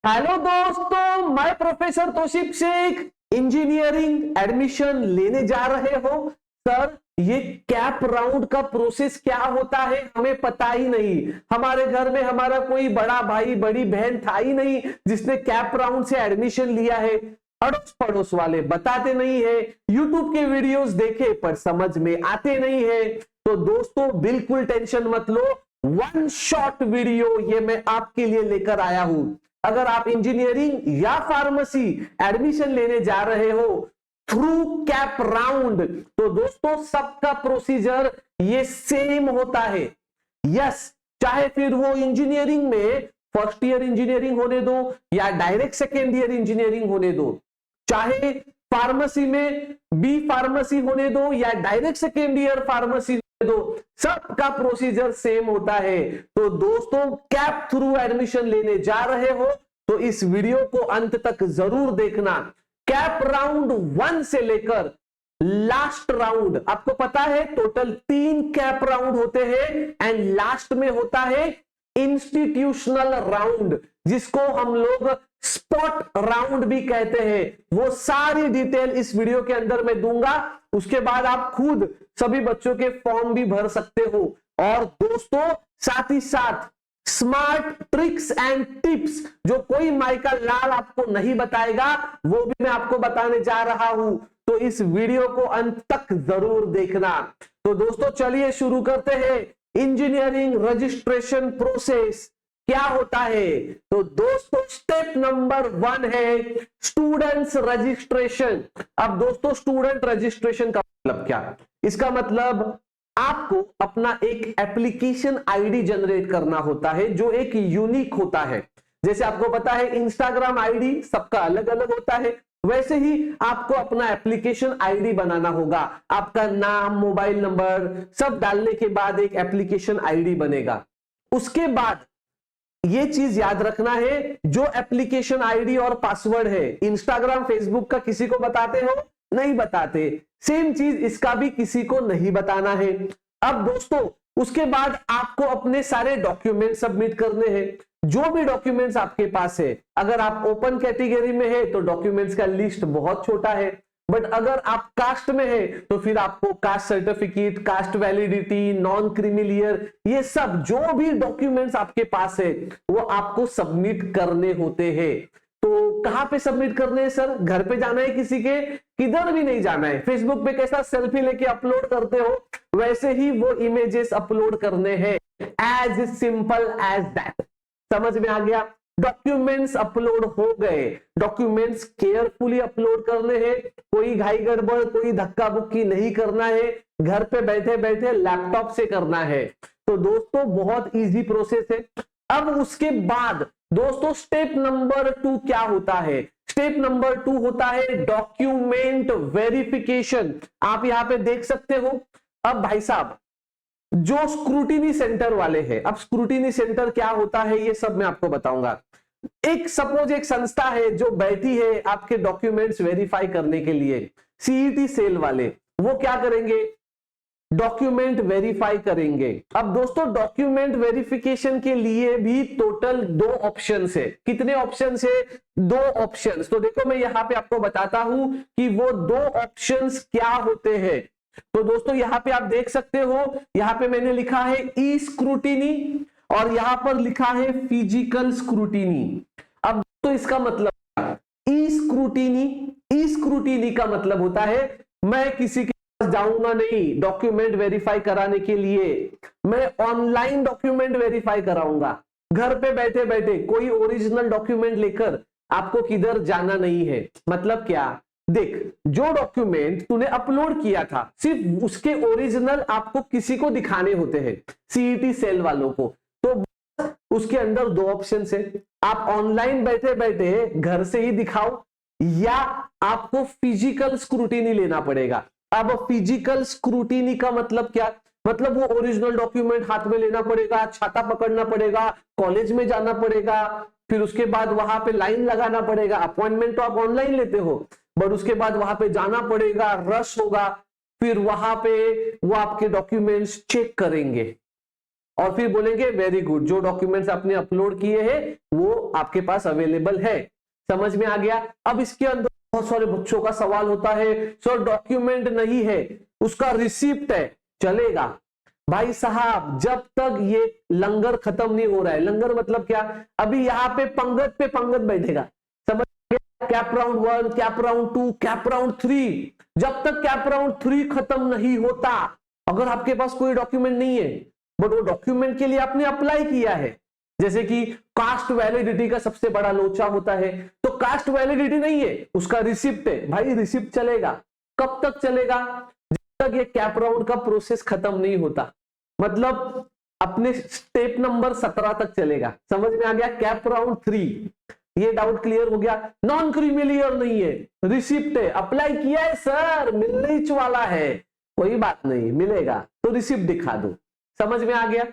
Hello दोस्तों, मैं professor Tauseef Shaikh. Engineering admission लेने जा रहे हो? सर, ये कैप राउंड का प्रोसेस क्या होता है हमें पता ही नहीं। हमारे घर में हमारा कोई बड़ा भाई बड़ी बहन था ही नहीं जिसने कैप राउंड से एडमिशन लिया है। अड़ोस पड़ोस वाले बताते नहीं है, यूट्यूब के वीडियोस देखे पर समझ में आते नहीं है। तो दोस्तों बिल्कुल टेंशन मत लो, वन शॉट वीडियो ये मैं आपके लिए लेकर आया हूं। अगर आप इंजीनियरिंग या फार्मेसी एडमिशन लेने जा रहे हो थ्रू कैप राउंड, तो दोस्तों सबका प्रोसीजर ये सेम होता है। यस, चाहे फिर वो इंजीनियरिंग में फर्स्ट ईयर इंजीनियरिंग होने दो या डायरेक्ट सेकेंड ईयर इंजीनियरिंग होने दो, चाहे फार्मेसी में बी फार्मेसी होने दो या डायरेक्ट सेकेंड ईयर फार्मेसी दो, सबका प्रोसीजर सेम होता है। तो दोस्तों कैप थ्रू एडमिशन लेने जा रहे हो तो इस वीडियो को अंत तक जरूर देखना। कैप राउंड 1 से लेकर लास्ट राउंड, आपको पता है टोटल 3 कैप राउंड होते हैं एंड लास्ट में होता है इंस्टीट्यूशनल राउंड, जिसको हम लोग स्पॉट राउंड भी कहते हैं। वो सारी डिटेल इस वीडियो के अंदर मैं दूंगा, उसके बाद आप खुद सभी बच्चों के फॉर्म भी भर सकते हो। और दोस्तों साथ ही साथ स्मार्ट ट्रिक्स एंड टिप्स जो कोई माइका लाल आपको नहीं बताएगा वो भी मैं आपको बताने जा रहा हूं, तो इस वीडियो को अंत तक जरूर देखना। तो दोस्तों चलिए शुरू करते हैं। इंजीनियरिंग रजिस्ट्रेशन प्रोसेस क्या होता है? तो दोस्तों स्टेप नंबर 1 है स्टूडेंट्स रजिस्ट्रेशन। अब दोस्तों स्टूडेंट रजिस्ट्रेशन का मतलब क्या? इसका मतलब आपको अपना एक एप्लीकेशन आईडी जनरेट करना होता है जो एक यूनिक होता है। जैसे आपको पता है इंस्टाग्राम आईडी सबका अलग अलग होता है, वैसे ही आपको अपना एप्लीकेशन आईडी बनाना होगा। आपका नाम, मोबाइल नंबर सब डालने के बाद एक एप्लीकेशन आईडी बनेगा। उसके बाद ये चीज याद रखना है, जो एप्लीकेशन आईडी और पासवर्ड है इंस्टाग्राम फेसबुक का किसी को बताते हो? नहीं बताते। सेम चीज इसका भी किसी को नहीं बताना है। अब दोस्तों उसके बाद आपको अपने सारे डॉक्यूमेंट सबमिट करने हैं। जो भी डॉक्यूमेंट्स आपके पास है, अगर आप ओपन कैटेगरी में है तो डॉक्यूमेंट्स का लिस्ट बहुत छोटा है, बट अगर आप कास्ट में है तो फिर आपको caste certificate, cast validity, non creamy layer, ये सब जो भी डॉक्यूमेंट्स आपके पास है वो आपको सबमिट करने होते हैं। तो कहां पे सबमिट करने हैं सर? घर पे जाना है किसी के? किधर भी नहीं जाना है। फेसबुक पे कैसा सेल्फी लेके अपलोड करते हो वैसे ही वो इमेजेस अपलोड करने हैं, एज सिंपल एज दैट। समझ में आ गया? डॉक्यूमेंट्स अपलोड हो गए, डॉक्यूमेंट्स केयरफुली अपलोड करने हैं, कोई घाई गड़बड़, कोई धक्का बुक्की नहीं करना है, घर पे बैठे बैठे लैपटॉप से करना है। तो दोस्तों बहुत इजी प्रोसेस है। अब उसके बाद दोस्तों स्टेप नंबर 2 क्या होता है? स्टेप नंबर 2 होता है डॉक्यूमेंट वेरिफिकेशन। आप यहां पे देख सकते हो। अब भाई साहब जो स्क्रूटिनी सेंटर वाले हैं, अब स्क्रूटिनी सेंटर क्या होता है ये सब मैं आपको बताऊंगा। एक सपोज एक संस्था है जो बैठी है आपके डॉक्यूमेंट्स वेरीफाई करने के लिए, सीईटी सेल वाले, वो क्या करेंगे? डॉक्यूमेंट वेरीफाई करेंगे। अब दोस्तों डॉक्यूमेंट वेरिफिकेशन के लिए भी टोटल 2 ऑप्शंस है। कितने ऑप्शंस है? 2 ऑप्शंस। तो देखो मैं यहां पे आपको बताता हूं कि वो 2 ऑप्शंस क्या होते हैं। तो दोस्तों यहां पे आप देख सकते हो, यहां पे मैंने लिखा है ई स्क्रूटिनी और यहां पर लिखा है फिजिकल स्क्रूटिनी। अब तो इसका मतलब ई स्क्रूटिनी का मतलब होता है मैं किसी के पास जाऊंगा नहीं डॉक्यूमेंट वेरीफाई कराने के लिए, मैं ऑनलाइन डॉक्यूमेंट वेरीफाई कराऊंगा। घर पे बैठे बैठे कोई ओरिजिनल डॉक्यूमेंट लेकर आपको किधर जाना नहीं है। मतलब क्या? देख, जो डॉक्यूमेंट तूने अपलोड किया था सिर्फ उसके ओरिजिनल आपको किसी को दिखाने होते हैं, सीईटी सेल वालों को। तो उसके अंदर 2 ऑप्शन है, आप ऑनलाइन बैठे बैठे घर से ही दिखाओ या आपको फिजिकल स्क्रूटिनी लेना पड़ेगा। अब फिजिकल स्क्रूटिनी का मतलब क्या? मतलब वो ओरिजिनल डॉक्यूमेंट हाथ में लेना पड़ेगा, छाता पकड़ना पड़ेगा, कॉलेज में जाना पड़ेगा, फिर उसके बाद वहां पे लाइन लगाना पड़ेगा। अपॉइंटमेंट तो आप ऑनलाइन लेते हो, बट उसके बाद वहां पे जाना पड़ेगा, रश होगा, फिर वहां पे वो आपके डॉक्यूमेंट्स चेक करेंगे। और फिर बोलेंगे वेरी गुड, जो डॉक्यूमेंट्स आपने अपलोड किए हैं वो आपके पास अवेलेबल है। समझ में आ गया। अब इसके अंदर बहुत सारे बच्चों का सवाल होता है, सर डॉक्यूमेंट नहीं है, उसका रिसिप्ट है, चलेगा? भाई साहब, जब तक ये लंगर खत्म नहीं हो रहा है, लंगर मतलब क्या, अभी यहाँ पे पंगत बैठेगा, समझ गया? Cap round 1, cap round 2, cap round 3, जब तक कैप राउंड 3 खत्म नहीं होता, अगर आपके पास कोई डॉक्यूमेंट नहीं है बट वो डॉक्यूमेंट के लिए आपने अप्लाई किया है, जैसे कि कास्ट वैलिडिटी का सबसे बड़ा लोचा होता है, तो कास्ट वैलिडिटी नहीं है, उसका रिसिप्ट है, भाई रिसिप्ट चलेगा। कब तक चलेगा? जब तक ये कैप राउंड का प्रोसेस खत्म नहीं होता, मतलब अपने स्टेप नंबर 17 तक चलेगा। समझ में आ गया? कैप राउंड 3, ये डाउट क्लियर हो गया। नॉन क्रीमिलियर नहीं है, रिसिप्ट है, अप्लाई किया है सर, मिलने ही वाला है, कोई बात नहीं, मिलेगा तो रिसिप्ट दिखा दो। समझ में आ गया?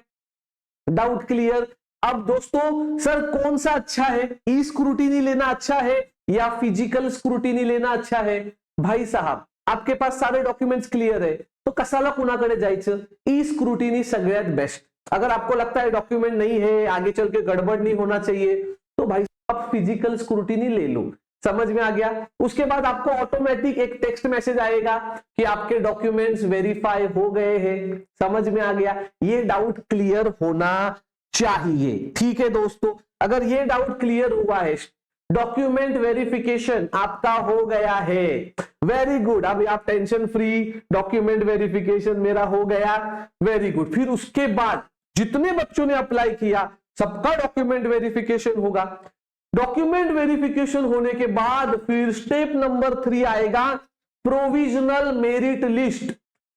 Doubt clear. अब दोस्तों सर कौन सा अच्छा है, ई स्क्रूटिनी लेना अच्छा है या फिजिकल स्क्रूटिनी लेना अच्छा है? भाई साहब, आपके पास सारे डॉक्युमेंट्स क्लियर है तो कशाला कुणाकडे जायचं? ई स्क्रूटिनी सगळ्यात बेस्ट। अगर आपको लगता है डॉक्यूमेंट नहीं है, आगे चल के गड़बड़ नहीं होना चाहिए, तो भाई आप फिजिकल स्क्रूटिनी ले लो। समझ में आ गया? उसके बाद आपको ऑटोमेटिक एक टेक्स्ट मैसेज आएगा कि आपके डॉक्यूमेंट्स वेरीफाई हो गए हैं। समझ में आ गया? ये डाउट क्लियर होना चाहिए। ठीक है दोस्तों, अगर ये डाउट क्लियर हुआ है, डॉक्यूमेंट वेरिफिकेशन आपका हो गया है, वेरी गुड, अभी आप टेंशन फ्री, डॉक्यूमेंट वेरिफिकेशन मेरा हो गया, वेरी गुड। फिर उसके बाद जितने बच्चों ने अप्लाई किया सबका डॉक्यूमेंट वेरिफिकेशन होगा। डॉक्यूमेंट वेरिफिकेशन होने के बाद फिर स्टेप नंबर 3 आएगा, प्रोविजनल मेरिट लिस्ट।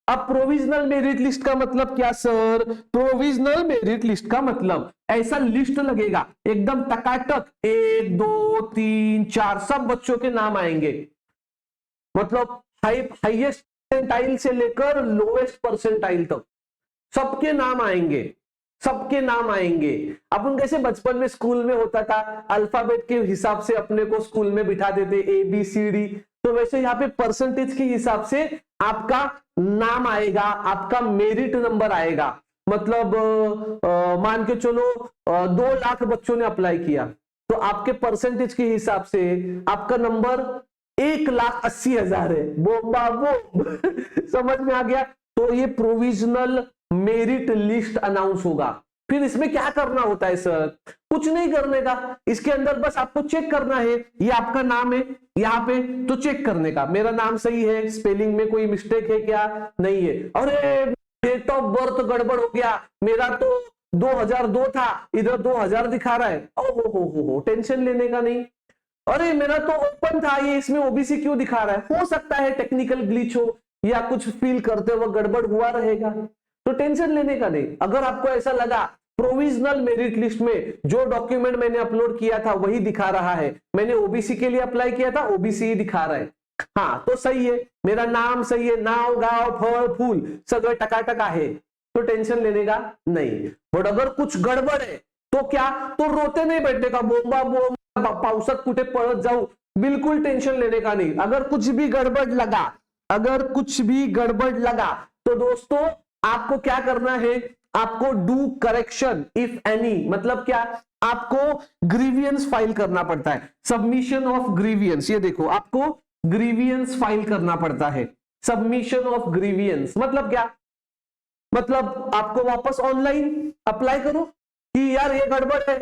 अब प्रोविजनल मेरिट लिस्ट का मतलब क्या सर? प्रोविजनल मेरिट लिस्ट का मतलब ऐसा लिस्ट लगेगा एकदम टकाटक, 1 2 3 4 सब बच्चों के नाम आएंगे, मतलब हाईएस्ट परसेंटाइल से लेकर लोएस्ट परसेंटाइल तक सबके नाम आएंगे, सबके नाम आएंगे। अपन कैसे बचपन में स्कूल में होता था, अल्फाबेट के हिसाब से अपने को स्कूल में बिठा देते ABCD, तो वैसे यहाँ पे परसेंटेज के हिसाब से आपका नाम आएगा, आपका मेरिट नंबर आएगा। मतलब मान के चलो 2 लाख बच्चों ने अप्लाई किया, तो आपके परसेंटेज के हिसाब से आपका नंबर 1,80,000 है। बोम्बा बोम समझ में आ गया? तो ये प्रोविजनल मेरिट लिस्ट अनाउंस होगा। फिर इसमें क्या करना होता है सर? कुछ नहीं करने का, इसके अंदर बस आपको चेक करना है, ये आपका नाम है यहाँ पे, तो चेक करने का मेरा नाम सही है, स्पेलिंग में कोई मिस्टेक है क्या, नहीं है। अरे डेट ऑफ बर्थ गड़बड़ हो गया, मेरा तो 2002 था, इधर 2000 दिखा रहा है, ओ हो, टेंशन लेने का नहीं। अरे मेरा तो ओपन था, ये इसमें OBC क्यों दिखा रहा है? हो सकता है टेक्निकल ग्लिच हो या कुछ फील करते हुए गड़बड़ हुआ रहेगा, तो टेंशन लेने का नहीं। अगर आपको ऐसा लगा प्रोविजनल मेरिट लिस्ट में जो डॉक्यूमेंट मैंने अपलोड किया था वही दिखा रहा है, मैंने OBC के लिए अप्लाई किया था, OBC ही दिखा रहा है, हाँ तो सही है, मेरा नाम सही है, नाव गांव फल फूल सगळं टकाटक आहे, तो टेंशन लेने का नहीं। बट अगर कुछ गड़बड़ है तो क्या, तो रोते नहीं बैठने का, बोंबा बोम पावसात कुठे पळत जाऊ, बिल्कुल टेंशन लेने का नहीं। अगर कुछ भी गड़बड़ लगा, अगर कुछ भी गड़बड़ लगा तो दोस्तों आपको क्या करना है, आपको डू करेक्शन इफ एनी, मतलब क्या, आपको ग्रीवियंस फाइल करना पड़ता है, सबमिशन ऑफ ग्रीवियंस। ये देखो आपको ग्रीवियंस फाइल करना पड़ता है, सबमिशन ऑफ ग्रीवियंस मतलब क्या, मतलब आपको वापस ऑनलाइन अप्लाई करो कि यार ये गड़बड़ है,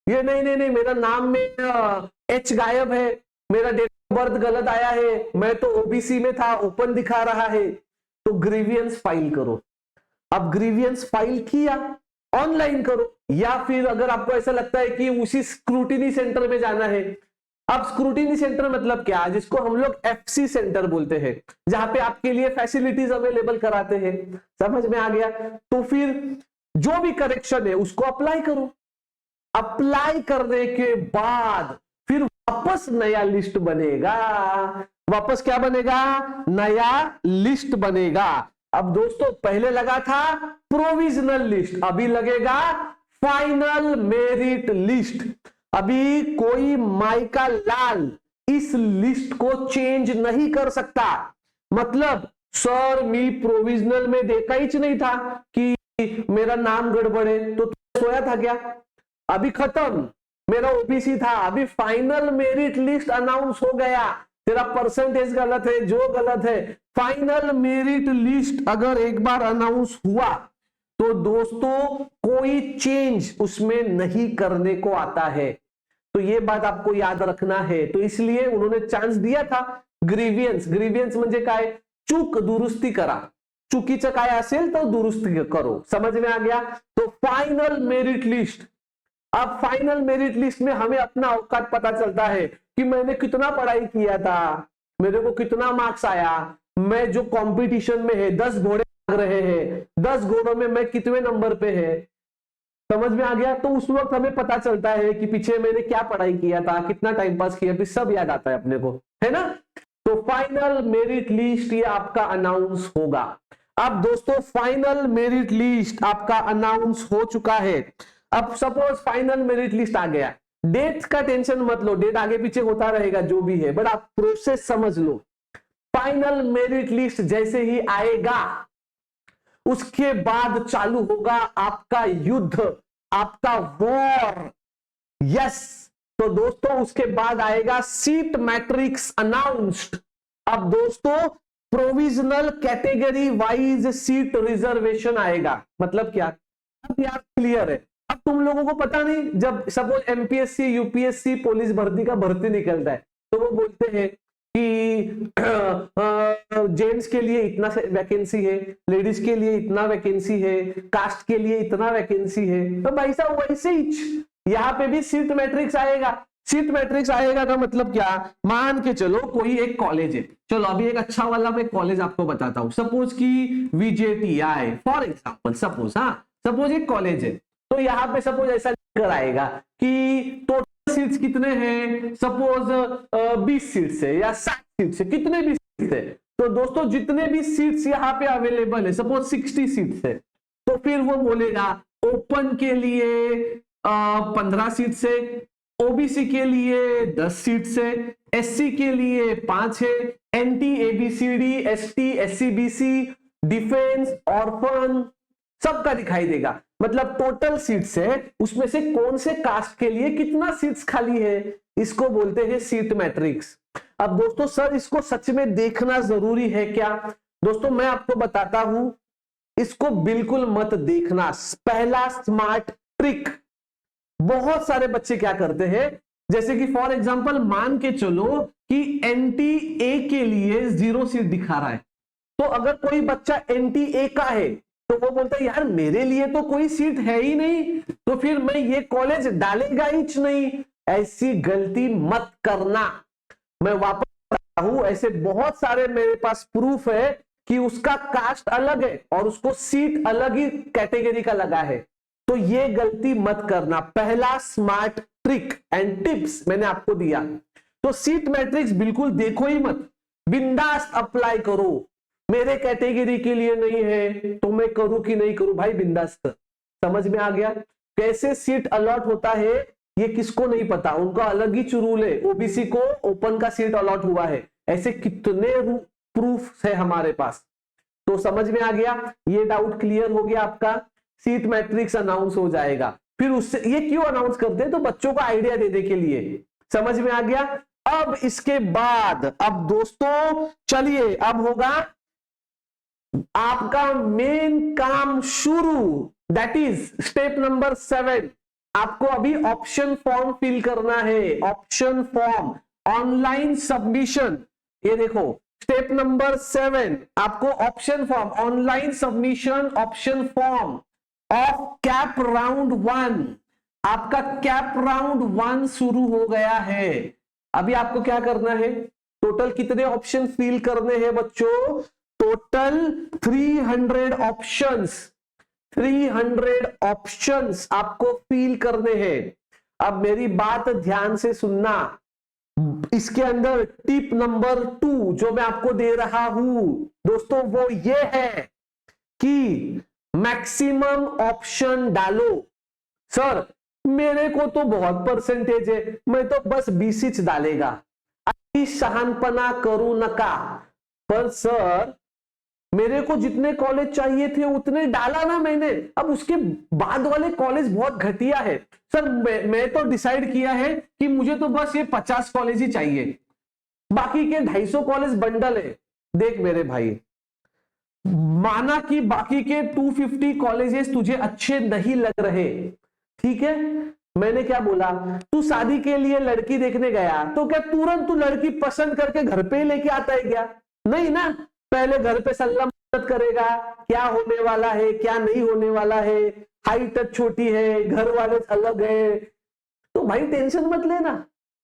ये नहीं, मेरा नाम में H गायब है, मेरा डेट ऑफ बर्थ गलत आया है, मैं तो OBC में था, ओपन दिखा रहा है, तो ग्रीवियंस फाइल करो। अब ग्रीवियंस फाइल किया, ऑनलाइन करो, या फिर अगर आपको ऐसा लगता है कि उसी स्क्रूटिनी सेंटर में जाना है। अब स्क्रूटिनी सेंटर मतलब क्या, जिसको हम लोग FC सेंटर बोलते हैं, जहां पे आपके लिए फैसिलिटीज अवेलेबल कराते हैं। समझ में आ गया? तो फिर जो भी करेक्शन है उसको अप्लाई करो। अप्लाई करने के बाद फिर वापस नया लिस्ट बनेगा, वापस क्या बनेगा, नया लिस्ट बनेगा। अब दोस्तों पहले लगा था प्रोविजनल लिस्ट, अभी लगेगा फाइनल मेरिट लिस्ट। अभी कोई माइका लाल इस लिस्ट को चेंज नहीं कर सकता। मतलब सर मी प्रोविजनल में देखा ही नहीं था कि मेरा नाम गड़बड़ है, तो सोया था क्या? अभी खत्म, मेरा ओबीसी था, अभी फाइनल मेरिट लिस्ट अनाउंस हो गया, तेरा परसेंटेज गलत है, जो गलत है। फाइनल मेरिट लिस्ट अगर एक बार अनाउंस हुआ तो दोस्तों कोई चेंज उसमें नहीं करने को आता है। तो ये बात आपको याद रखना है। तो इसलिए उन्होंने चांस दिया था। ग्रीवियंस, ग्रीवियंस म्हणजे काय? चूक दुरुस्ती करा, चुकीचं काय असेल तर दुरुस्ती करो। समझ में आ गया? तो फाइनल मेरिट लिस्ट, अब फाइनल मेरिट लिस्ट में हमें अपना औकात पता चलता है कि मैंने कितना पढ़ाई किया था, मेरे को कितना मार्क्स आया, मैं जो कंपटीशन में है 10 घोड़े भाग रहे हैं, 10 घोड़ों में मैं कितने नंबर पे है। समझ में आ गया? तो उस वक्त हमें पता चलता है कि पीछे मैंने क्या पढ़ाई किया था, कितना टाइम पास किया, फिर सब याद आता है अपने को, है ना। तो फाइनल मेरिट लिस्ट ये आपका अनाउंस होगा। अब दोस्तों फाइनल मेरिट लिस्ट आपका अनाउंस हो चुका है। अब सपोज फाइनल मेरिट लिस्ट आ गया, डेट का टेंशन मत लो, डेट आगे पीछे होता रहेगा जो भी है, बट आप प्रोसेस समझ लो। फाइनल मेरिट लिस्ट जैसे ही आएगा उसके बाद चालू होगा आपका युद्ध, आपका वॉर। यस, तो दोस्तों उसके बाद आएगा सीट मैट्रिक्स अनाउंस्ड। अब दोस्तों provisional category wise seat reservation आएगा। मतलब क्या? अब यार क्लियर है। अब तुम लोगों को पता नहीं, जब सपोज एमपीएससी यूपीएससी पुलिस भर्ती का भर्ती निकलता है तो वो बोलते हैं कि जेंट्स के लिए इतना वैकेंसी है, लेडीज के लिए इतना वैकेंसी है, कास्ट के लिए इतना वैकेंसी है। तो भाई साहब वैसे ही यहाँ पे भी सीट मैट्रिक्स आएगा। सीट मैट्रिक्स आएगा का मतलब क्या? मान के चलो कोई एक कॉलेज है, चलो अभी एक अच्छा वाला मैं कॉलेज आपको बताता हूं। सपोज की VJTI फॉर एग्जाम्पल, सपोज, हाँ सपोज एक कॉलेज है, तो यहाँ पे सपोज ऐसा लिखकर आएगा कि टोटल सीट्स कितने हैं, सपोज 20 सीट्स है या 60 सीट्स है, कितने भी सीट्स है। तो दोस्तों जितने भी सीट्स यहाँ पे अवेलेबल है, सपोज 60 सीट्स है, तो फिर वो बोलेगा ओपन के लिए 15 सीट्स है, ओबीसी के लिए 10 सीट्स है, एससी के लिए 5 है, NT, ABCD, ST, SCBC, defence, orphan सबका दिखाई देगा। मतलब टोटल सीट्स है, उसमें से कौन से कास्ट के लिए कितना सीट्स खाली है, इसको बोलते हैं सीट मैट्रिक्स। अब दोस्तों सर इसको सच में देखना जरूरी है क्या? दोस्तों मैं आपको बताता हूं, इसको बिल्कुल मत देखना। पहला स्मार्ट ट्रिक, बहुत सारे बच्चे क्या करते हैं, जैसे कि फॉर एग्जांपल मान के चलो कि NTA के लिए 0 सीट दिखा रहा है, तो अगर कोई बच्चा NTA का है तो वो बोलता है यार मेरे लिए तो कोई सीट है ही नहीं, तो फिर मैं ये कॉलेज डालेगा ही नहीं। ऐसी गलती मत करना। मैं वापस बता हूं, ऐसे बहुत सारे मेरे पास प्रूफ है कि उसका कास्ट अलग है और उसको सीट अलग ही कैटेगरी का लगा है। तो ये गलती मत करना। पहला स्मार्ट ट्रिक एंड टिप्स मैंने आपको दिया। तो सीट मैट्रिक्स बिल्कुल देखो ही मत, बिंदास अप्लाई करो। मेरे कैटेगरी के लिए नहीं है तो मैं करूं कि नहीं करूं, भाई बिंदास कर। समझ में आ गया? कैसे सीट अलॉट होता है ये किसको नहीं पता, उनका अलग ही रूल है। ओबीसी को ओपन का सीट अलॉट हुआ है, ऐसे कितने प्रूफ है हमारे पास। तो समझ में आ गया? ये डाउट क्लियर हो गया आपका। सीट मैट्रिक्स अनाउंस हो जाएगा, फिर उससे ये क्यों अनाउंस करते हैं, तो बच्चों को आइडिया देने के लिए। समझ में आ गया? अब इसके बाद अब दोस्तों चलिए अब होगा आपका मेन काम शुरू, दैट इज स्टेप नंबर 7। आपको अभी ऑप्शन फॉर्म फिल करना है। Option form, online submission. ये देखो स्टेप नंबर 7, आपको option form, online submission option form of cap round 1। आपका कैप राउंड 1 शुरू हो गया है। अभी आपको क्या करना है, टोटल कितने ऑप्शन फिल करने हैं बच्चों? टोटल 300 ऑप्शंस, 300 ऑप्शंस आपको फिल करने हैं। अब मेरी बात ध्यान से सुनना। इसके अंदर टिप नंबर 2 जो मैं आपको दे रहा हूं दोस्तों, वो ये है कि मैक्सिमम ऑप्शन डालो। सर मेरे को तो बहुत परसेंटेज है, मैं तो बस 20 डालेगा। अति शहानपना करू नका। पर सर मेरे को जितने कॉलेज चाहिए थे उतने डाला ना मैंने, अब उसके बाद वाले कॉलेज बहुत घटिया है सर। मैं तो डिसाइड किया है कि मुझे तो बस ये 50 कॉलेज ही चाहिए, बाकी के 250 कॉलेज बंडल है। देख मेरे भाई, माना कि बाकी के 250 कॉलेजेस तुझे अच्छे नहीं लग रहे, ठीक है, मैंने क्या बोला, तू शादी के लिए लड़की देखने गया तो क्या तुरंत तू लड़की पसंद करके घर पे लेके आता है क्या? नहीं ना, पहले घर पे सलाह मदद करेगा, क्या होने वाला है क्या नहीं होने वाला है, हाइट छोटी है, घर वाले अलग है, तो भाई टेंशन मत लेना।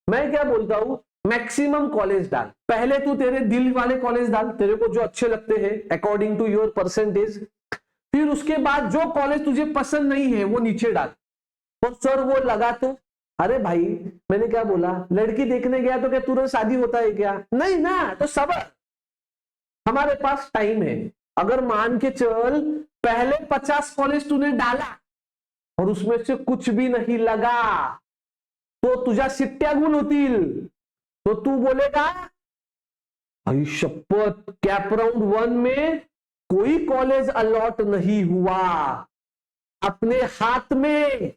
मैं क्या बोलता हूं, मैक्सिमम कॉलेज डाल, पहले तू तेरे दिल वाले कॉलेज डाल, तेरे को जो अच्छे लगते हैं अकॉर्डिंग टू योर परसेंटेज, फिर उसके बाद जो कॉलेज तुझे पसंद नहीं है वो नीचे डाल। तो सर वो लगा तो, अरे भाई मैंने क्या बोला, लड़की देखने गया तो क्या तुरंत शादी होता है क्या? नहीं ना, तो सब्र, हमारे पास टाइम है। अगर मान के चल पहले 50 कॉलेज तूने डाला और उसमें से कुछ भी नहीं लगा, तो तुझ्या शिट्ट्या गुण होतील, तो तू बोलेगा भाई शपथ कैप राउंड 1 में कोई कॉलेज अलॉट नहीं हुआ, अपने हाथ में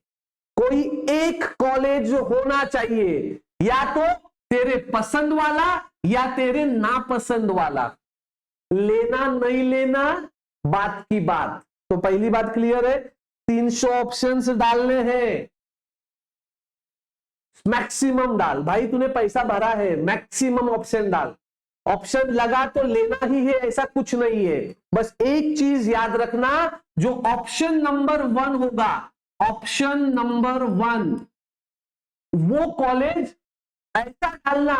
कोई एक कॉलेज होना चाहिए, या तो तेरे पसंद वाला या तेरे नापसंद वाला, लेना नहीं लेना बात की बात। तो पहली बात क्लियर है, 300 ऑप्शंस डालने हैं, मैक्सिमम डाल भाई, तूने पैसा भरा है, मैक्सिमम ऑप्शन डाल, ऑप्शन लगा तो लेना ही है, ऐसा कुछ नहीं है। बस एक चीज याद रखना, जो ऑप्शन नंबर 1 होगा, ऑप्शन नंबर 1 वो कॉलेज ऐसा डालना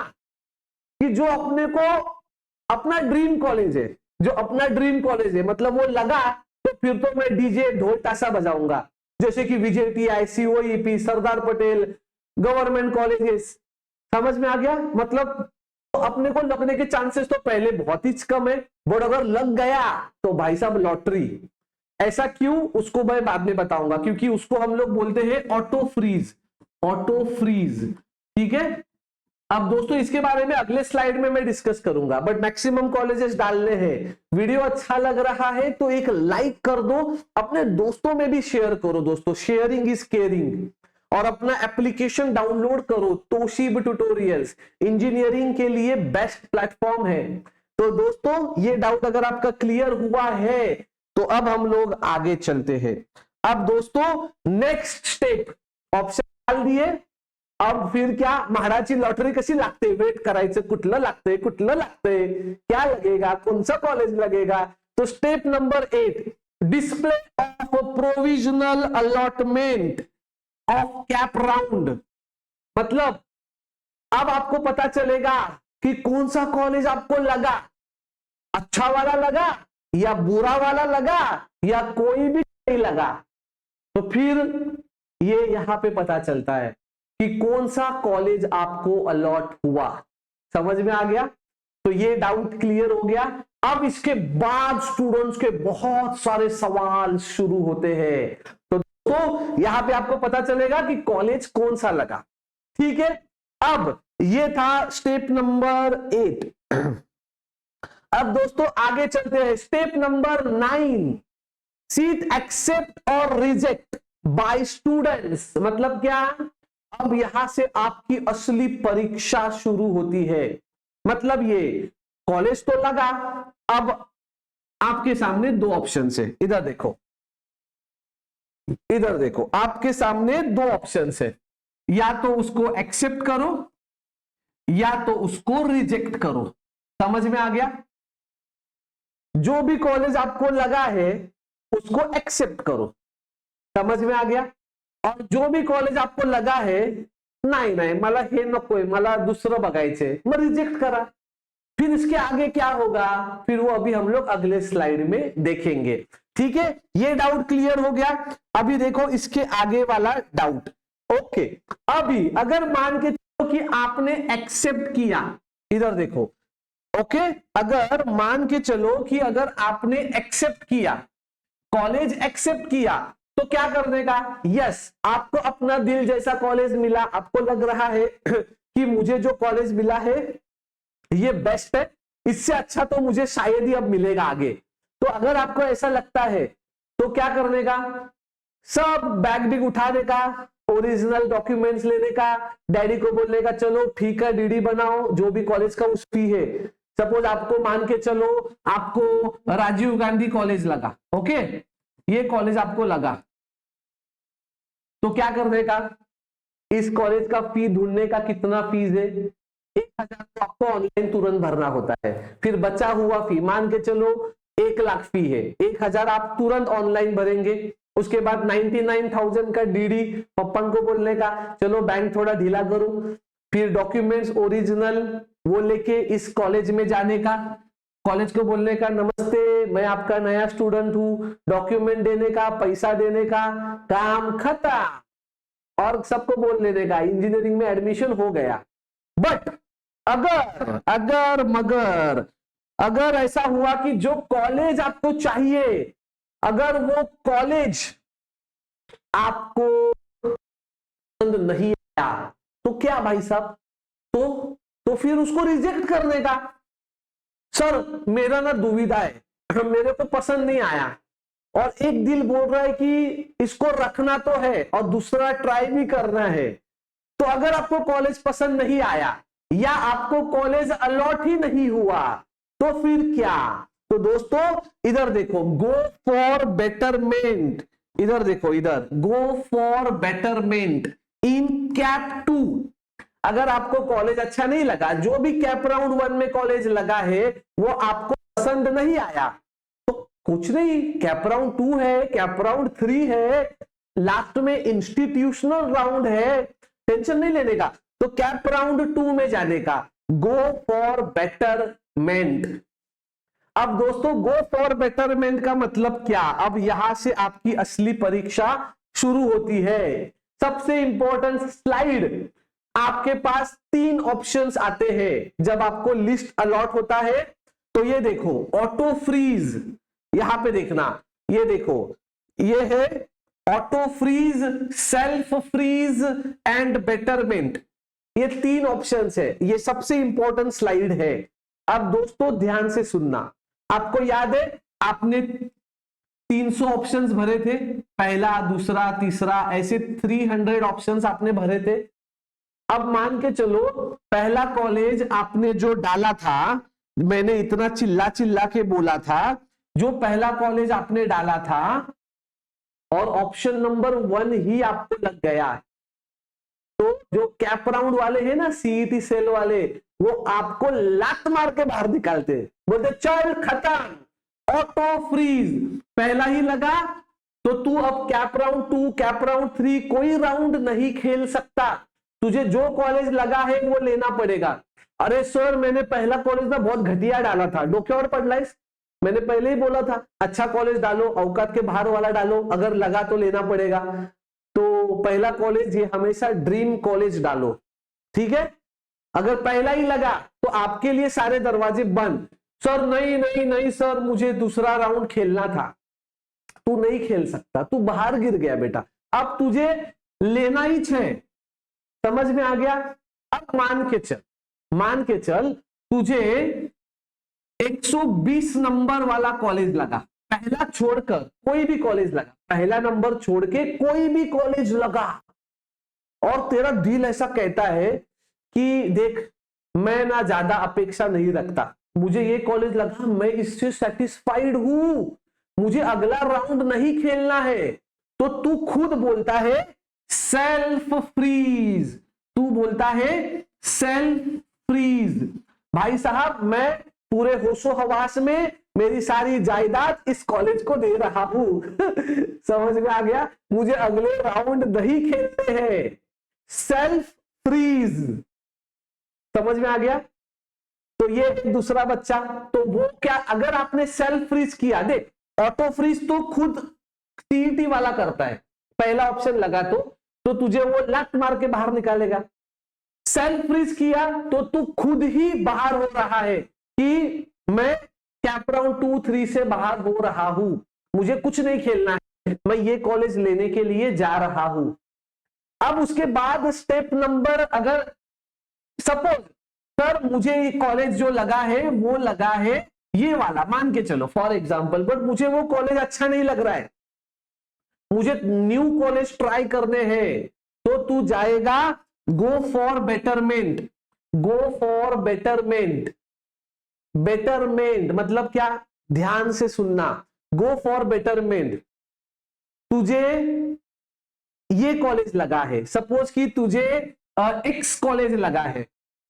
कि जो अपने को अपना ड्रीम कॉलेज है, जो अपना ड्रीम कॉलेज है, मतलब वो लगा तो फिर तो मैं डीजे ढोल ताशा बजाऊंगा, जैसे कि विजेटीआई, COEP, Sardar Patel, government colleges, समझ में आ गया? मतलब तो अपने को लगने के चांसेस तो पहले बहुत ही कम है, बट अगर लग गया तो भाई साहब लॉटरी। ऐसा क्यों, उसको मैं बाद में बताऊंगा, क्योंकि उसको हम लोग बोलते हैं ऑटो फ्रीज, ऑटो फ्रीज, ठीक है। अब दोस्तों इसके बारे में अगले स्लाइड में मैं डिस्कस करूंगा, बट मैक्सिमम कॉलेजेस डालने हैं। वीडियो अच्छा लग रहा है तो एक लाइक कर दो, अपने दोस्तों में भी शेयर करो दोस्तों, शेयरिंग इज केयरिंग। और अपना एप्लीकेशन डाउनलोड करो, तोशिब ट्यूटोरियल्स, इंजीनियरिंग के लिए बेस्ट प्लेटफॉर्म है। तो दोस्तों ये डाउट अगर आपका क्लियर हुआ है तो अब हम लोग आगे चलते हैं। अब दोस्तों नेक्स्ट स्टेप, ऑप्शन डाल दिए, अब फिर क्या, महाराजची लॉटरी कशी लागते, वेट करायचं, कुठलं लागतंय कुठलं लागतंय, क्या लगेगा, कौन सा कॉलेज लगेगा। तो step number 8, display of provisional allotment of cap round, मतलब अब आपको पता चलेगा कि कौन सा कॉलेज आपको लगा, अच्छा वाला लगा या बुरा वाला लगा या कोई भी नहीं लगा। तो फिर ये यहां पे पता चलता है कि कौन सा कॉलेज आपको अलॉट हुआ, समझ में आ गया? तो ये डाउट क्लियर हो गया। अब इसके बाद स्टूडेंट्स के बहुत सारे सवाल शुरू होते हैं, तो यहां पे आपको पता चलेगा कि कॉलेज कौन सा लगा, ठीक है। अब ये था स्टेप नंबर 8। अब दोस्तों आगे चलते हैं, स्टेप नंबर 9, सीट एक्सेप्ट और रिजेक्ट बाय स्टूडेंट्स, मतलब क्या, अब यहां से आपकी असली परीक्षा शुरू होती है। मतलब ये कॉलेज तो लगा, अब आपके सामने 2 ऑप्शन है, इधर देखो, इधर देखो, आपके सामने 2 ऑप्शन है, या तो उसको एक्सेप्ट करो या तो उसको रिजेक्ट करो। समझ में आ गया? जो भी कॉलेज आपको लगा है उसको एक्सेप्ट करो, समझ में आ गया? और जो भी कॉलेज आपको लगा है नाही नाही मला हे नकोय, मला दुसरं बघायचंय, मग रिजेक्ट करा। फिर इसके आगे क्या होगा, फिर वो अभी हम लोग अगले स्लाइड में देखेंगे, ठीक है। ये डाउट क्लियर हो गया। अभी देखो इसके आगे वाला डाउट, ओके। अभी अगर मान के चलो कि आपने एक्सेप्ट किया, इधर देखो, ओके, अगर मान के चलो कि अगर आपने एक्सेप्ट किया, कॉलेज एक्सेप्ट किया, तो क्या करने का, यस, आपको अपना दिल जैसा कॉलेज मिला, आपको लग रहा है कि मुझे जो कॉलेज मिला है ये बेस्ट है, इससे अच्छा तो मुझे शायद ही अब मिलेगा आगे, तो अगर आपको ऐसा लगता है तो क्या करने का, सब बैग बिग उठाने का, ओरिजिनल डॉक्यूमेंट्स लेने का, डैडी को बोलने का चलो ठीक है डीडी बनाओ, जो भी कॉलेज का उस फी है। सपोज आपको मान के चलो आपको राजीव गांधी कॉलेज लगा, ओके, ये कॉलेज आपको लगा, तो क्या करने का, इस कॉलेज का फी ढूंढने का, कितना फीस है, 1000 तो आपको ऑनलाइन तुरंत भरना होता है। फिर बचा हुआ फी मान के चलो 1 लाख फी है, 1000 आप तुरंत ऑनलाइन भरेंगे। उसके बाद 99,000 का डीडी पप्पा को बोलने का चलो बैंक थोड़ा ढीला करो। फिर डॉक्यूमेंट्स ओरिजिनल वो लेके इस कॉलेज में जाने का, कॉलेज को बोलने का नमस्ते मैं आपका नया स्टूडेंट हूं, डॉक्यूमेंट देने का, पैसा देने का, काम खत्म, और सबको बोल लेने का इंजीनियरिंग में एडमिशन हो गया। बट अगर ऐसा हुआ कि जो कॉलेज आपको चाहिए, अगर वो कॉलेज आपको पसंद नहीं आया, तो क्या भाई साहब, तो फिर उसको रिजेक्ट करने का। सर मेरा ना दुविधा है, मेरे को पसंद नहीं आया, और एक दिल बोल रहा है कि इसको रखना तो है और दूसरा ट्राई भी करना है। तो अगर आपको कॉलेज पसंद नहीं आया या आपको कॉलेज अलॉट ही नहीं हुआ, तो फिर क्या। तो दोस्तों इधर देखो, गो फॉर बेटरमेंट, इधर देखो, इधर go for betterment in cap 2। अगर आपको कॉलेज अच्छा नहीं लगा, जो भी कैप राउंड 1 में कॉलेज लगा है वो आपको पसंद नहीं आया, तो कुछ नहीं, कैप राउंड 2 है, कैप राउंड 3 है, लास्ट में इंस्टीट्यूशनल राउंड है, टेंशन नहीं लेने का। तो कैप राउंड 2 में जाने का, गो फॉर बेटरमेंट। अब दोस्तों गो फॉर बेटरमेंट का मतलब क्या, अब यहां से आपकी असली परीक्षा शुरू होती है। सबसे इंपॉर्टेंट स्लाइड, आपके पास 3 ऑप्शंस आते हैं जब आपको लिस्ट अलॉट होता है। तो ये देखो ऑटो फ्रीज, यहां पे देखना, ये देखो ये है auto freeze, self freeze and betterment, ये 3 ऑप्शंस है। ये सबसे इंपॉर्टेंट स्लाइड है। अब दोस्तों ध्यान से सुनना, आपको याद है आपने 300 ऑप्शंस भरे थे, पहला दूसरा तीसरा, ऐसे 300 ऑप्शंस आपने भरे थे। अब मान के चलो पहला कॉलेज आपने जो डाला था, मैंने इतना चिल्ला चिल्ला के बोला था, जो पहला कॉलेज आपने डाला था और ऑप्शन नंबर 1 ही आपको लग गया, तो जो कैप राउंड वाले हैं ना, सीईटी सेल वाले, वो आपको लात मार के बाहर निकालते, बोलते चल खत्म, ऑटो फ्रीज, पहला ही लगा तो तू अब कैप राउंड 2, कैप राउंड 3 कोई राउंड नहीं खेल सकता, तुझे जो कॉलेज लगा है वो लेना पड़ेगा। अरे सर मैंने पहला कॉलेज ना बहुत घटिया डाला था, डोके और पढ़लाइस, मैंने पहले ही बोला था अच्छा कॉलेज डालो, औकात के बाहर वाला डालो, अगर लगा तो लेना पड़ेगा। तो पहला कॉलेज ये हमेशा ड्रीम कॉलेज डालो, ठीक है। अगर पहला ही लगा तो आपके लिए सारे दरवाजे बंद। सर नहीं नहीं नहीं सर मुझे दूसरा राउंड खेलना था, तू नहीं खेल सकता, तू बाहर गिर गया बेटा, अब तुझे लेना ही है। समझ में आ गया। अब मान के चल तुझे 120 नंबर वाला कॉलेज लगा, पहला छोड़कर कोई भी कॉलेज लगा, पहला नंबर छोड़ के कोई भी कॉलेज लगा, और तेरा दिल ऐसा कहता है कि देख मैं ना ज्यादा अपेक्षा नहीं रखता, मुझे ये कॉलेज लगा, मैं इससे सेटिस्फाइड हूं, मुझे अगला राउंड नहीं खेलना है, तो तू खुद बोलता है सेल्फ फ्रीज, तू बोलता है सेल्फ फ्रीज। भाई साहब मैं पूरे होशो हवास में मेरी सारी जायदाद इस कॉलेज को दे रहा हूं समझ में आ गया, मुझे अगले राउंड नहीं खेलते हैं, सेल्फ फ्रीज। समझ में आ गया। तो ये दूसरा बच्चा, तो वो क्या, अगर आपने सेल्फ फ्रीज किया, देख ऑटो फ्रीज तो खुद सीईटी वाला करता है, पहला ऑप्शन लगा तो तुझे वो लत मार के बाहर निकालेगा। सेल्फ फ्रीज किया तो तू खुद ही बाहर हो रहा है कि मैं कैप राउंड 2, 3 से बाहर हो रहा हूं, मुझे कुछ नहीं खेलना है, मैं ये कॉलेज लेने के लिए जा रहा हूं। अब उसके बाद स्टेप नंबर, अगर सपोज सर मुझे कॉलेज जो लगा है वो लगा है ये वाला मान के चलो फॉर एग्जाम्पल, बट मुझे वो कॉलेज अच्छा नहीं लग रहा है, मुझे न्यू कॉलेज ट्राई करने हैं, तो तू जाएगा go for betterment. Go for betterment, betterment मतलब क्या, ध्यान से सुनना। गो फॉर बेटरमेंट, तुझे ये कॉलेज लगा है, सपोज कि तुझे एक्स कॉलेज लगा है,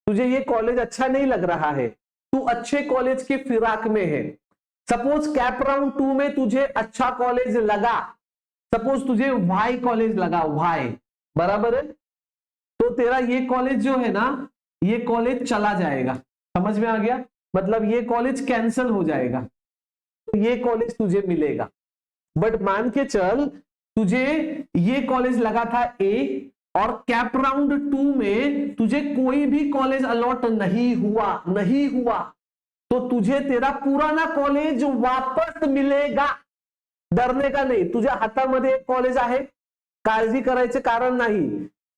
तुझे ये कॉलेज अच्छा नहीं लग रहा है, तू अच्छे कॉलेज के फिराक में है। सपोज कैप राउंड 2 में तुझे अच्छा कॉलेज लगा, सपोज तुझे वाई कॉलेज लगा, वाई बराबर है, तो तेरा ये कॉलेज जो है ना, ये कॉलेज चला जाएगा। समझ में आ गया, मतलब ये कॉलेज कैंसिल हो जाएगा, तो ये कॉलेज तुझे मिलेगा। बट मान के चल तुझे ये कॉलेज लगा था ए, और कैप राउंड 2 में तुझे कोई भी कॉलेज अलॉट नहीं हुआ, तो तुझे तेरा पुराना कॉलेज वापस मिलेगा। डरने का नाही, तुझ्या हातामध्ये एक कॉलेज आहे, काळजी करायचे कारण नाही।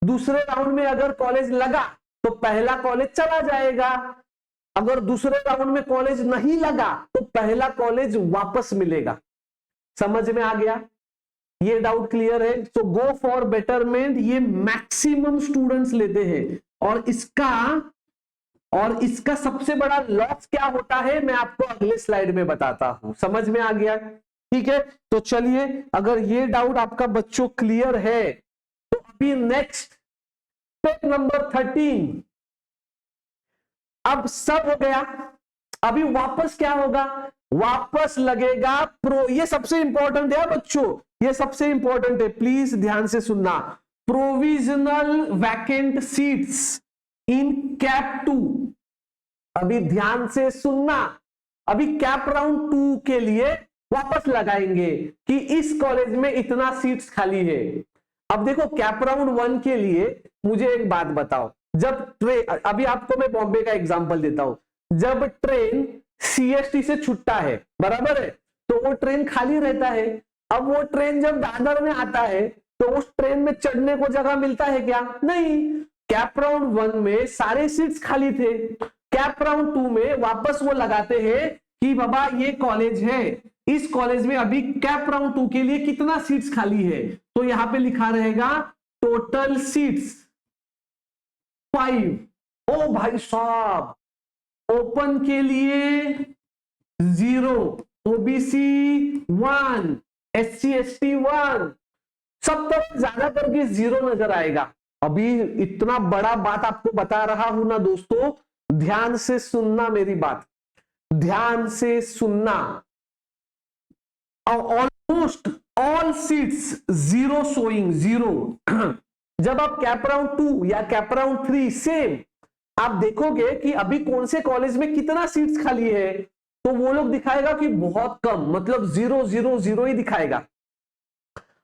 दूसरे राउंड में अगर कॉलेज लगा तो पहला कॉलेज चला जाएगा, अगर दूसरे राउंड में कॉलेज नहीं लगा तो पहला कॉलेज वापस मिलेगा। समझ में आ गया, ये डाउट क्लियर है। सो गो फॉर बेटरमेंट ये मैक्सिमम स्टूडेंट्स लेते हैं, और इसका सबसे बड़ा लॉस क्या होता है मैं आपको अगले स्लाइड में बताता हूं। समझ में आ गया, ठीक है। तो चलिए, अगर ये डाउट आपका बच्चों क्लियर है तो अभी नेक्स्ट स्टेप नंबर 13, अब सब हो गया। अभी वापस क्या होगा, वापस लगेगा प्रो, ये सबसे इंपॉर्टेंट है बच्चों, ये सबसे इंपॉर्टेंट है, प्लीज ध्यान से सुनना। Provisional vacant seats in cap 2, अभी ध्यान से सुनना, अभी कैप राउंड 2 के लिए वापस लगाएंगे कि इस कॉलेज में इतना सीट्स खाली है। अब देखो कैप राउंड 1 के लिए मुझे एक बात बताओ, जब ट्रेन, अभी आपको मैं बॉम्बे का एग्जांपल देता हूं, जब ट्रेन सीएसटी से छूटता है बराबर है, तो वो ट्रेन खाली रहता है। अब वो ट्रेन जब दादर में आता है तो उस ट्रेन में चढ़ने को जगह मिलता है क्या, नहीं। कैप राउंड 1 में सारे सीट्स खाली थे, कैप राउंड 2 में वापस वो लगाते हैं कि बाबा ये कॉलेज है, इस कॉलेज में अभी कैप राउंड 2 के लिए कितना सीट्स खाली है, तो यहां पे लिखा रहेगा टोटल सीट्स 5। ओ भाई साहब, ओपन के लिए 0, ओबीसी 1, एससी एसटी 1, सब तरफ ज्यादा करके 0 नजर आएगा। अभी इतना बड़ा बात आपको बता रहा हूं ना दोस्तों, ध्यान से सुनना मेरी बात, ध्यान से सुनना। Almost all seats 0 showing, 0। जब आप कैप राउंड 2 या कैप राउंड 3 सेम आप देखोगे कि अभी कौन से कॉलेज में कितना सीट्स खाली है, तो वो लोग दिखाएगा कि बहुत कम, मतलब 0 0 0 ही दिखाएगा।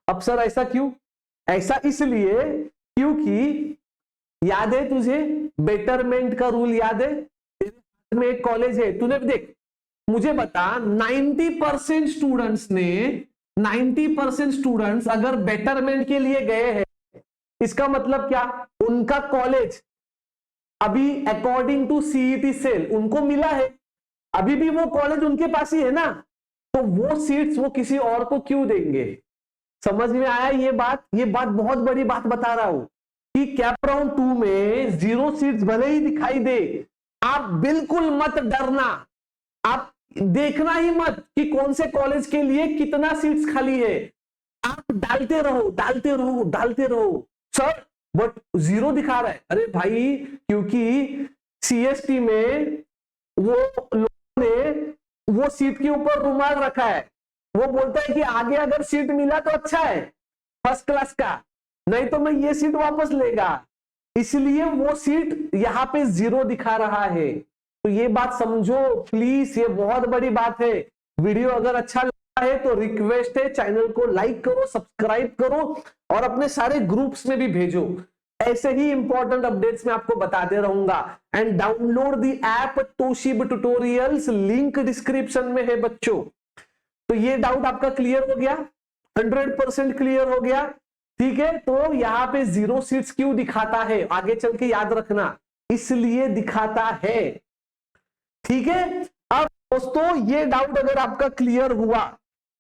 अब सर ऐसा क्यों, ऐसा इसलिए क्योंकि याद है तुझे बेटरमेंट का रूल याद है, तेरे हाथ में एक कॉलेज है, तूने देख मुझे बता 90% स्टूडेंट्स ने 90% स्टूडेंट्स अगर बेटरमेंट के लिए गए हैं, इसका मतलब क्या, उनका कॉलेज अभी अकॉर्डिंग टू सीईटी सेल उनको मिला है, अभी भी वो कॉलेज उनके पास ही है ना, तो वो सीट्स वो किसी और को क्यों देंगे। समझ में आया ये बात, ये बात बहुत बड़ी बात बता रहा हूं कि कैप राउंड 2 में 0 सीट्स भले ही दिखाई दे, आप बिल्कुल मत डरना, आप देखना ही मत कि कौन से कॉलेज के लिए कितना सीट्स खाली है, आप डालते रहो डालते रहो डालते रहो। सर बट 0 दिखा रहा है, अरे भाई क्योंकि सीएसटी में वो लोगों ने वो सीट के ऊपर रुमाल रखा है, वो बोलता है कि आगे अगर सीट मिला तो अच्छा है फर्स्ट क्लास का, नहीं तो मैं ये सीट वापस लेगा, इसलिए वो सीट यहां पे 0 दिखा रहा है। तो ये बात समझो प्लीज, ये बहुत बड़ी बात है। वीडियो अगर अच्छा लगा है तो रिक्वेस्ट है चैनल को लाइक करो, सब्सक्राइब करो और अपने सारे ग्रुप्स में भी भेजो, ऐसे ही इंपॉर्टेंट अपडेट्स मैं आपको बताते रहूंगा। एंड डाउनलोड द ऐप तोशिब ट्यूटोरियल्स, लिंक डिस्क्रिप्शन में है बच्चों। तो ये डाउट आपका क्लियर हो गया, 100% क्लियर हो गया, ठीक है। तो यहां पे 0 सीट्स क्यों दिखाता है, आगे चल के याद रखना, इसलिए दिखाता है, ठीक है। अब दोस्तों ये डाउट अगर आपका क्लियर हुआ,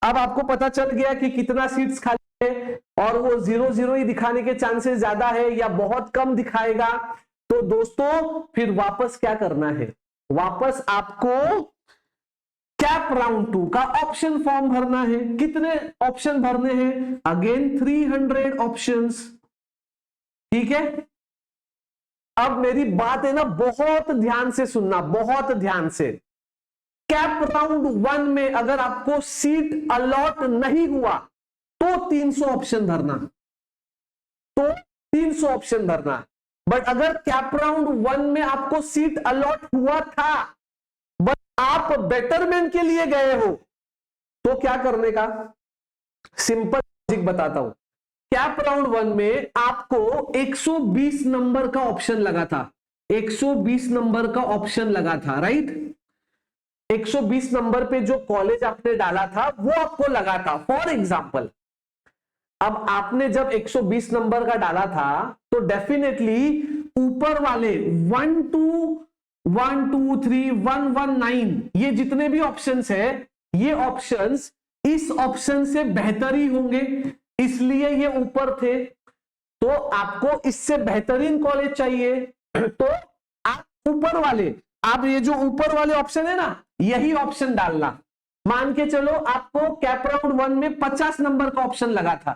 अब आपको पता चल गया कि कितना सीट्स खाली है और वो 0-0 ही दिखाने के चांसेस ज्यादा है या बहुत कम दिखाएगा, तो दोस्तों फिर वापस क्या करना है, वापस आपको कैप राउंड 2 का ऑप्शन फॉर्म भरना है। कितने ऑप्शन भरने हैं? Again 300 options. ठीक है, अब मेरी बात है ना, बहुत ध्यान से सुनना, बहुत ध्यान से। कैप राउंड 1 में अगर आपको सीट अलॉट नहीं हुआ तो 300 ऑप्शन भरना, तो 300 ऑप्शन भरना। बट अगर कैप राउंड 1 में आपको सीट अलॉट हुआ था बट आप बेटरमेंट के लिए गए हो, तो क्या करने का? सिंपल लॉजिक बताता हूं। कैप राउंड 1 में आपको 120 नंबर का ऑप्शन लगा था, 120 नंबर का ऑप्शन लगा था, राइट? 120 नंबर पे जो कॉलेज आपने डाला था वो आपको लगा था। फॉर एग्जाम्पल, अब आपने जब 120 नंबर का डाला था तो डेफिनेटली ऊपर वाले 1 2 3 119 ये जितने भी ऑप्शंस है, ये ऑप्शंस इस ऑप्शन से बेहतर ही होंगे, इसलिए ये ऊपर थे। तो आपको इससे बेहतरीन कॉलेज चाहिए तो आप ऊपर वाले, आप ये जो ऊपर वाले ऑप्शन है ना, यही ऑप्शन डालना। मान के चलो आपको कैप राउंड 1 में 50 नंबर का ऑप्शन लगा था,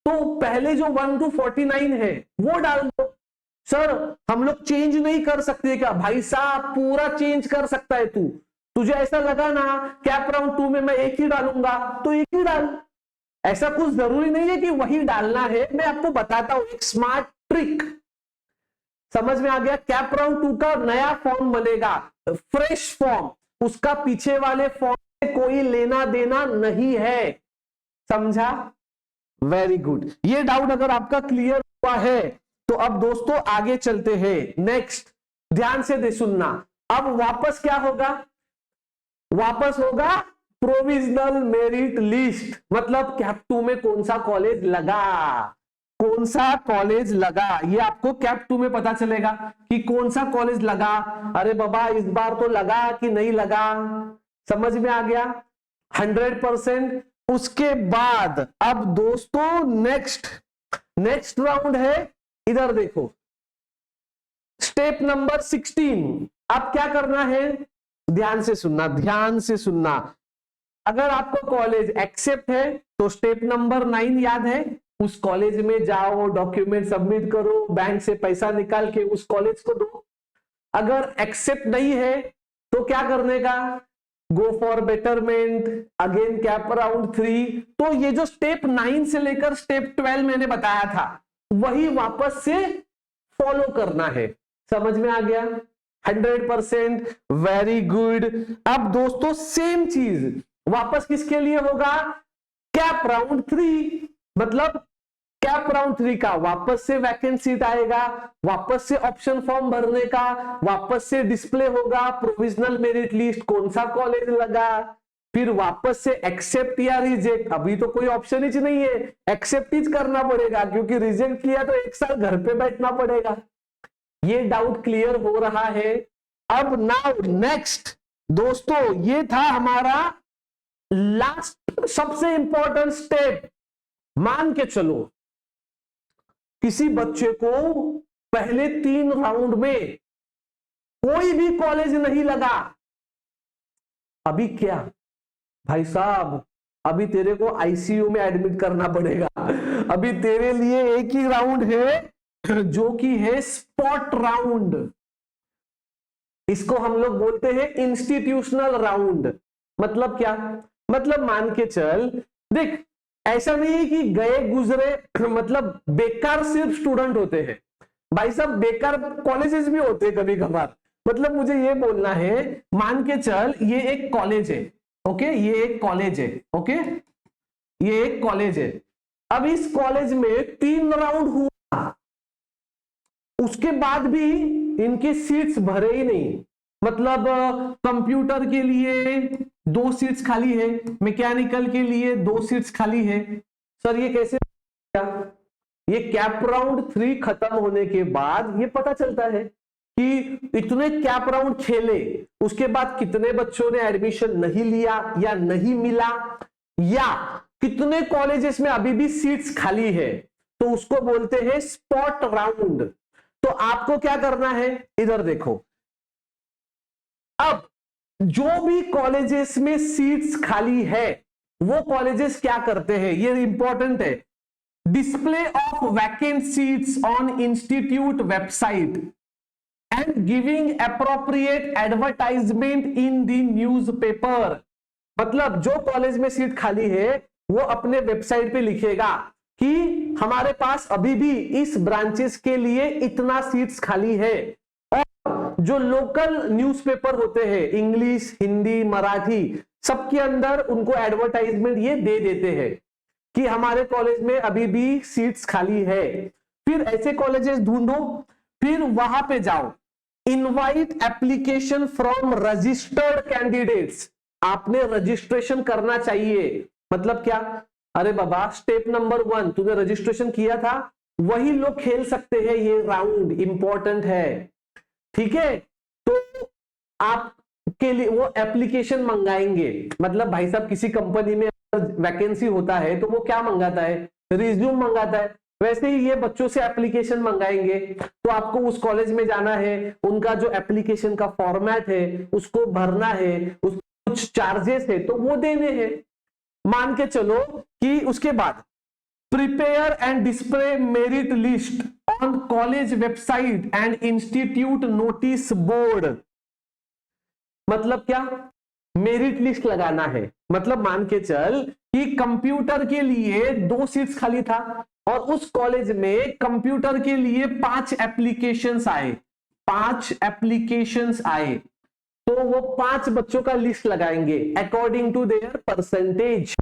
तो पहले जो 1 to 49 है वो डाल दो। सर हम लोग चेंज नहीं कर सकते क्या? भाई साहब पूरा चेंज कर सकता है तू, तुझे ऐसा लगा ना कैप राउंड 2 में मैं एक ही डालूंगा तो एक ही डाल, ऐसा कुछ जरूरी नहीं है कि वही डालना है। मैं आपको बताता हूं एक स्मार्ट ट्रिक, समझ में आ गया? कैप राउंड 2 का नया फॉर्म बनेगा, फ्रेश फॉर्म, उसका पीछे वाले फॉर्म से कोई लेना देना नहीं है, समझा? Very good. ये डाउट अगर आपका क्लियर हुआ है तो अब दोस्तों आगे चलते हैं। नेक्स्ट ध्यान से दे सुनना। अब वापस क्या होगा? वापस होगा प्रोविजनल मेरिट लिस्ट, मतलब कैप 2 में कौन सा कॉलेज लगा, कौन सा कॉलेज लगा, ये आपको कैप 2 में पता चलेगा कि कौन सा कॉलेज लगा। अरे बाबा इस बार तो लगा कि नहीं लगा, समझ में आ गया? 100%। उसके बाद अब दोस्तों नेक्स्ट राउंड है, इधर देखो, स्टेप नंबर 16। अब क्या करना है? ध्यान से सुनना, ध्यान से सुनना। अगर आपको कॉलेज एक्सेप्ट है तो स्टेप नंबर 9 याद है, उस कॉलेज में जाओ, डॉक्यूमेंट सबमिट करो, बैंक से पैसा निकाल के उस कॉलेज को दो। अगर एक्सेप्ट नहीं है तो क्या करने का? Go for betterment, again cap round 3। तो ये जो स्टेप 9 से लेकर स्टेप 12 मैंने बताया था वही वापस से फॉलो करना है, समझ में आ गया? 100%। Very good. अब दोस्तों सेम चीज वापस किसके लिए होगा? कैप राउंड 3, मतलब कैप राउंड 3 का वापस से वैकेंट सीट आएगा, वापस से ऑप्शन फॉर्म भरने का, वापस से डिस्प्ले होगा प्रोविजनल मेरिट लिस्ट, कौन सा कॉलेज लगा, फिर वापस से एक्सेप्ट या रिजेक्ट। अभी तो कोई ऑप्शन ही नहीं है, एक्सेप्ट ही करना पड़ेगा क्योंकि रिजेक्ट किया तो 1 साल घर पे बैठना पड़ेगा। ये डाउट क्लियर हो रहा है? अब नाउ नेक्स्ट दोस्तों, ये था हमारा लास्ट सबसे इंपॉर्टेंट स्टेप। मान के चलो किसी बच्चे को पहले 3 राउंड में कोई भी कॉलेज नहीं लगा, अभी क्या भाई साहब? अभी तेरे को आईसीयू में एडमिट करना पड़ेगा। अभी तेरे लिए एक ही राउंड है जो कि है स्पॉट राउंड। इसको हम लोग बोलते हैं इंस्टीट्यूशनल राउंड। मतलब क्या? मतलब मान के चल, देख ऐसा नहीं है कि गए गुजरे मतलब बेकार सिर्फ स्टूडेंट होते हैं भाई साहब, बेकार कॉलेजेस भी होते हैं कभी कभार। मतलब मुझे ये बोलना है, मान के चल ये एक कॉलेज है, ओके, ये एक कॉलेज है, ओके, ये एक कॉलेज है। अब इस कॉलेज में 3 राउंड हुआ, उसके बाद भी इनके सीट्स भरे ही नहीं। मतलब कंप्यूटर के लिए 2 सीट्स खाली है, मैकेनिकल के लिए 2 सीट्स खाली है। सर ये कैसे? ये कैप राउंड 3 खत्म होने के बाद ये पता चलता है कि इतने कैप राउंड खेले, उसके बाद कितने बच्चों ने एडमिशन नहीं लिया या नहीं मिला, या कितने कॉलेजेस में अभी भी सीट्स खाली है, तो उसको बोलते हैं स्पॉट राउंड। तो आपको क्या करना है, इधर देखो, अब जो भी कॉलेजेस में सीट्स खाली है वो कॉलेजेस क्या करते हैं, ये इंपॉर्टेंट है, display of vacant seats on institute website and giving appropriate advertisement in the newspaper. मतलब जो कॉलेज में सीट खाली है वो अपने वेबसाइट पे लिखेगा कि हमारे पास अभी भी इस ब्रांचेस के लिए इतना सीट्स खाली है, और जो लोकल न्यूज़पेपर होते हैं, इंग्लिश, हिंदी, मराठी, सबके अंदर उनको एडवर्टाइजमेंट ये दे देते हैं कि हमारे कॉलेज में अभी भी सीट्स खाली है। फिर ऐसे कॉलेजेस ढूंढो, फिर वहां पे जाओ, invite application from registered candidates. आपने रजिस्ट्रेशन करना चाहिए। मतलब क्या, अरे बाबा स्टेप नंबर 1 तूने रजिस्ट्रेशन किया था, वही लोग खेल सकते हैं, ये राउंड इंपॉर्टेंट है, ठीक है। तो आपके लिए वो एप्लीकेशन मंगाएंगे। मतलब भाई साहब किसी कंपनी में वैकेंसी होता है तो वो क्या मंगाता है, रिज्यूम मंगाता है, वैसे ही ये बच्चों से एप्लीकेशन मंगाएंगे। तो आपको उस कॉलेज में जाना है, उनका जो एप्लीकेशन का फॉर्मेट है उसको भरना है, उस कुछ चार्जेस है तो वो देने हैं। मान के चलो कि उसके बाद prepare and display merit list on college website and institute notice board. मतलब क्या, मेरिट लिस्ट लगाना है। मतलब मान के चल कि कंप्यूटर के लिए 2 सीट्स खाली था और उस कॉलेज में कंप्यूटर के लिए 5 एप्लीकेशंस आए, 5 एप्लीकेशंस आए, तो वो 5 बच्चों का लिस्ट लगाएंगे अकॉर्डिंग टू देयर परसेंटेज,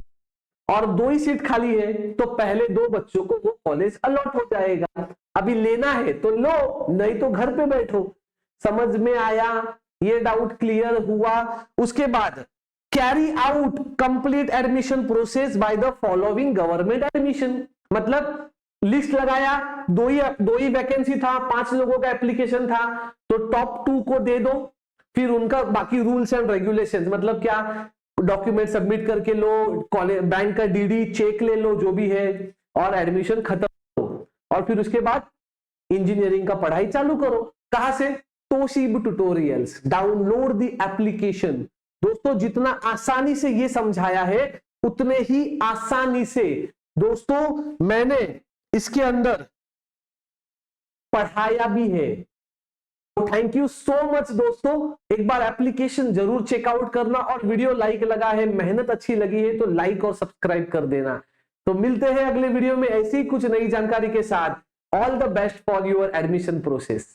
और 2 ही सीट खाली है तो पहले 2 बच्चों को वो कॉलेज अलॉट हो जाएगा। अभी लेना है तो लो, नहीं तो घर पे बैठो। समझ में आया, ये डाउट क्लियर हुआ। उसके बाद carry out complete admission process by the following government admission. मतलब लिस्ट लगाया, 2 ही वैकेंसी था, 5 लोगों का एप्लीकेशन था, तो टॉप 2 को दे दो। फिर उनका बाकी रूल्स एंड रेगुलेशंस, मतलब क्या, डॉक्यूमेंट सबमिट करके लो, कॉलेज बैंक का डीडी चेक ले लो जो भी है, और एडमिशन खत्म हो। और फिर उसके बाद इंजीनियरिंग का पढ़ाई चालू करो। कहां से, Tausif tutorials. Download the application. दोस्तों जितना आसानी से ये समझाया है उतने ही आसानी से दोस्तों मैंने इसके अंदर पढ़ाया भी है। थैंक यू सो मच दोस्तों, एक बार एप्लीकेशन जरूर चेकआउट करना, और वीडियो लाइक लगा है, मेहनत अच्छी लगी है तो लाइक और सब्सक्राइब कर देना। तो मिलते हैं अगले वीडियो में ऐसी कुछ नई जानकारी के साथ। All the best for your admission process.